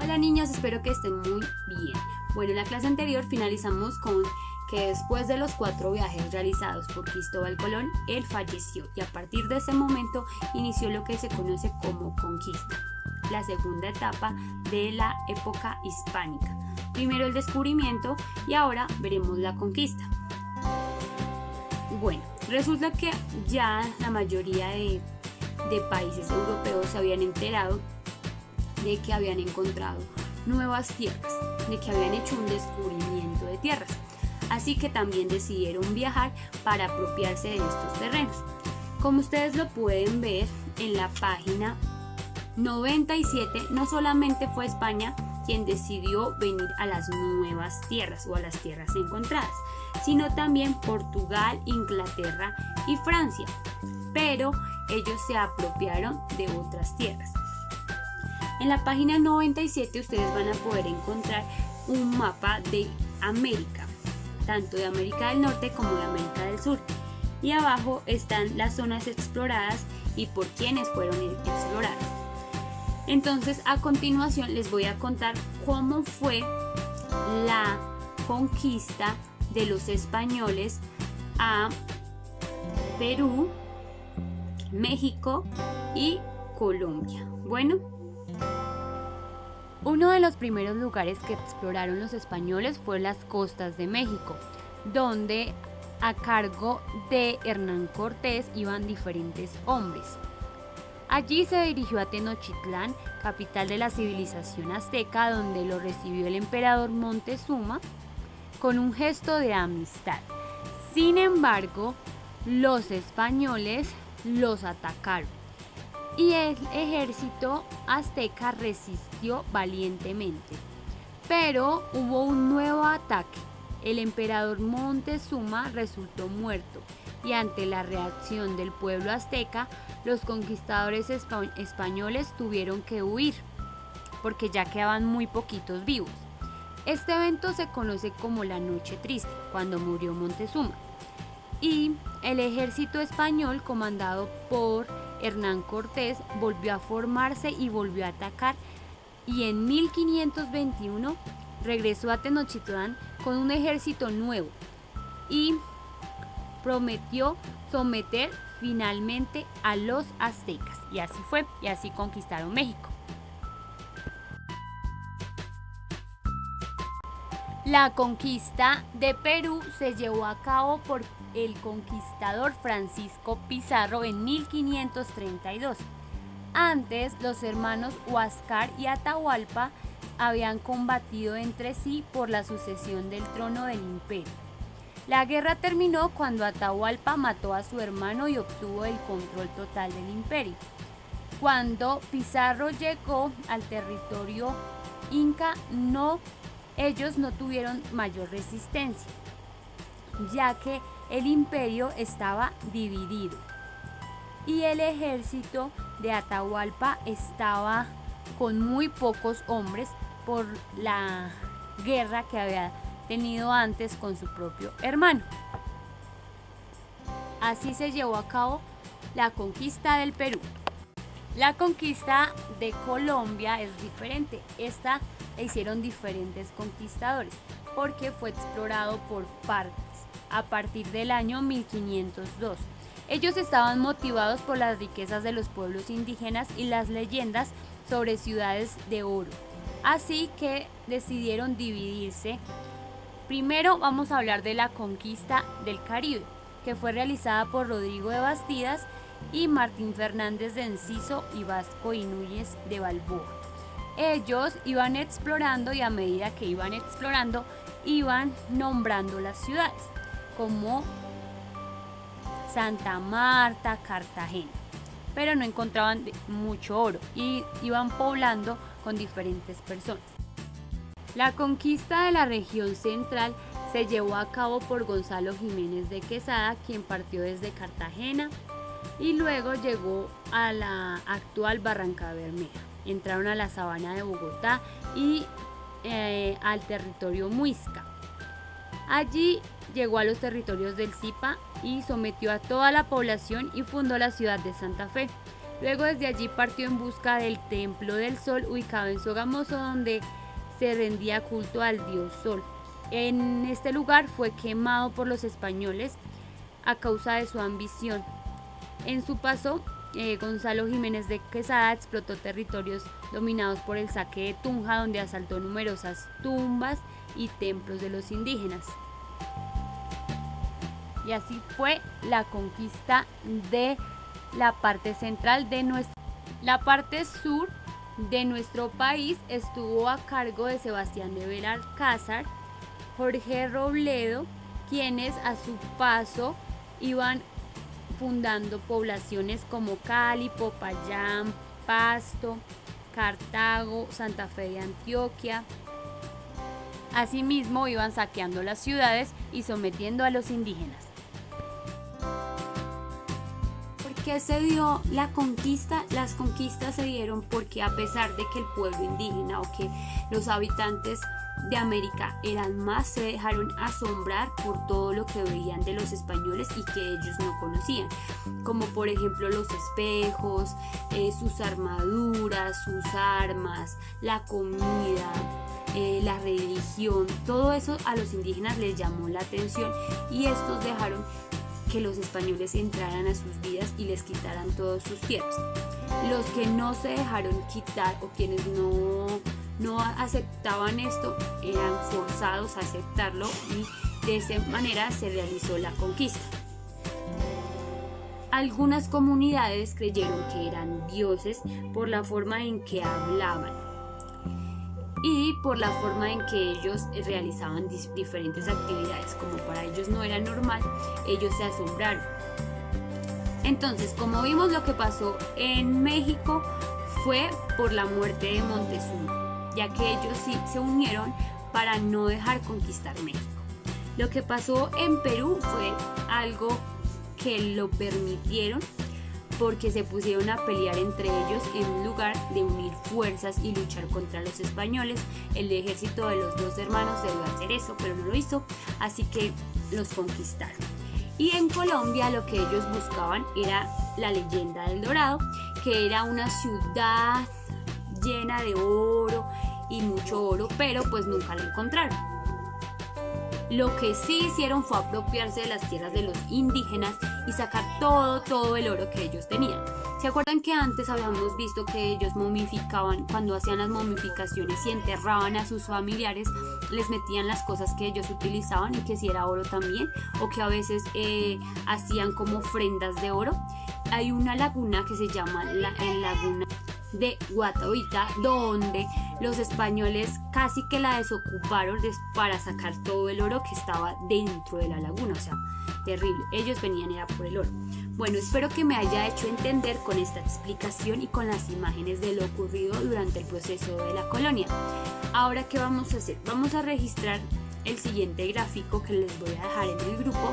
Hola niños, espero que estén muy bien. Bueno, en la clase anterior finalizamos con que después de los 4 viajes realizados por Cristóbal Colón, él falleció y a partir de ese momento inició lo que se conoce como conquista, la segunda etapa de la época hispánica. Primero el descubrimiento y ahora veremos la conquista. Bueno, resulta que ya la mayoría de países europeos se habían enterado de que habían encontrado nuevas tierras, de que habían hecho un descubrimiento de tierras. Así que también decidieron viajar para apropiarse de estos terrenos. Como ustedes lo pueden ver en la página 97, no solamente fue España quien decidió venir a las nuevas tierras o a las tierras encontradas, sino también Portugal, Inglaterra y Francia, pero ellos se apropiaron de otras tierras. En la página 97 ustedes van a poder encontrar un mapa de América, tanto de América del Norte como de América del Sur. Y abajo están las zonas exploradas y por quienes fueron exploradas. Entonces, a continuación les voy a contar cómo fue la conquista de los españoles a Perú, México y Colombia. Bueno, uno de los primeros lugares que exploraron los españoles fue las costas de México, donde a cargo de Hernán Cortés iban diferentes hombres. Allí se dirigió a Tenochtitlán, capital de la civilización azteca, donde lo recibió el emperador Moctezuma con un gesto de amistad. Sin embargo, los españoles los atacaron y el ejército azteca resistió valientemente. Pero hubo un nuevo ataque. El emperador Moctezuma resultó muerto y ante la reacción del pueblo azteca, los conquistadores españoles tuvieron que huir porque ya quedaban muy poquitos vivos. Este evento se conoce como la Noche Triste, cuando murió Moctezuma. Y el ejército español, comandado por Hernán Cortés, volvió a formarse y volvió a atacar, y en 1521 regresó a Tenochtitlán con un ejército nuevo y prometió someter finalmente a los aztecas, y así fue, y así conquistaron México. La conquista de Perú se llevó a cabo por el conquistador Francisco Pizarro en 1532. Antes, los hermanos Huáscar y Atahualpa habían combatido entre sí por la sucesión del trono del imperio. La guerra terminó cuando Atahualpa mató a su hermano y obtuvo el control total del imperio. Cuando Pizarro llegó al territorio inca, ellos no tuvieron mayor resistencia, ya que el imperio estaba dividido y el ejército de Atahualpa estaba con muy pocos hombres por la guerra que había tenido antes con su propio hermano. Así se llevó a cabo la conquista del Perú. La conquista de Colombia es diferente. Esta la hicieron diferentes conquistadores porque fue explorado por partes a partir del año 1502. Ellos estaban motivados por las riquezas de los pueblos indígenas y las leyendas sobre ciudades de oro. Así que decidieron dividirse. Primero vamos a hablar de la conquista del Caribe, que fue realizada por Rodrigo de Bastidas y Martín Fernández de Enciso y Vasco y Núñez de Balboa. Ellos iban explorando y a medida que iban explorando iban nombrando las ciudades como Santa Marta, Cartagena, pero no encontraban mucho oro y iban poblando con diferentes personas. La conquista de la región central se llevó a cabo por Gonzalo Jiménez de Quesada, quien partió desde Cartagena y luego llegó a la actual Barranca Bermeja. Entraron a la sabana de Bogotá y al territorio Muisca. Allí llegó a los territorios del Zipa y sometió a toda la población y fundó la ciudad de Santa Fe. Luego desde allí partió en busca del Templo del Sol ubicado en Sogamoso, donde se rendía culto al dios Sol. En este lugar fue quemado por los españoles a causa de su ambición. En su paso, Gonzalo Jiménez de Quesada explotó territorios dominados por el saque de Tunja, donde asaltó numerosas tumbas y templos de los indígenas. Y así fue la conquista de la parte central de la parte sur de nuestro país. Estuvo a cargo de Sebastián de Belalcázar, Jorge Robledo, quienes a su paso iban fundando poblaciones como Cali, Popayán, Pasto, Cartago, Santa Fe de Antioquia. Asimismo iban saqueando las ciudades y sometiendo a los indígenas. ¿Por qué se dio la conquista? Las conquistas se dieron porque, a pesar de que el pueblo indígena o que los habitantes de América eran más, se dejaron asombrar por todo lo que veían de los españoles y que ellos no conocían, como por ejemplo los espejos, sus armaduras, sus armas, la comida, la religión. Todo eso a los indígenas les llamó la atención y estos dejaron que los españoles entraran a sus vidas y les quitaran todas sus tierras. Los que no se dejaron quitar o quienes no aceptaban esto eran forzados a aceptarlo y de esa manera se realizó la conquista. Algunas comunidades creyeron que eran dioses por la forma en que hablaban y por la forma en que ellos realizaban diferentes actividades. Como para ellos no era normal, ellos se asombraron. Entonces, como vimos, lo que pasó en México fue por la muerte de Montezuma, ya que ellos sí se unieron para no dejar conquistar México. Lo que pasó en Perú fue algo que lo permitieron porque se pusieron a pelear entre ellos en lugar de unir fuerzas y luchar contra los españoles. El ejército de los dos hermanos debió hacer eso, pero no lo hizo, así que los conquistaron. Y en Colombia lo que ellos buscaban era la leyenda del Dorado, que era una ciudad llena de oro y mucho oro, pero pues nunca la encontraron. Lo que sí hicieron fue apropiarse de las tierras de los indígenas y sacar todo el oro que ellos tenían. ¿Se acuerdan que antes habíamos visto que ellos momificaban? Cuando hacían las momificaciones y enterraban a sus familiares, les metían las cosas que ellos utilizaban y que si era oro también, o que a veces hacían como ofrendas de oro. Hay una laguna que se llama la laguna de Guatavita, donde los españoles casi que la desocuparon para sacar todo el oro que estaba dentro de la laguna. O sea, terrible. Ellos venían era por el oro. Bueno, espero que me haya hecho entender con esta explicación y con las imágenes de lo ocurrido durante el proceso de la colonia. Ahora, ¿qué vamos a hacer? Vamos a registrar el siguiente gráfico que les voy a dejar en el grupo.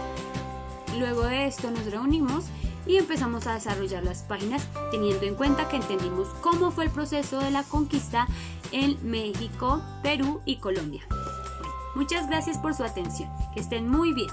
Luego de esto nos reunimos y empezamos a desarrollar las páginas teniendo en cuenta que entendimos cómo fue el proceso de la conquista en México, Perú y Colombia. Muchas gracias por su atención. Que estén muy bien.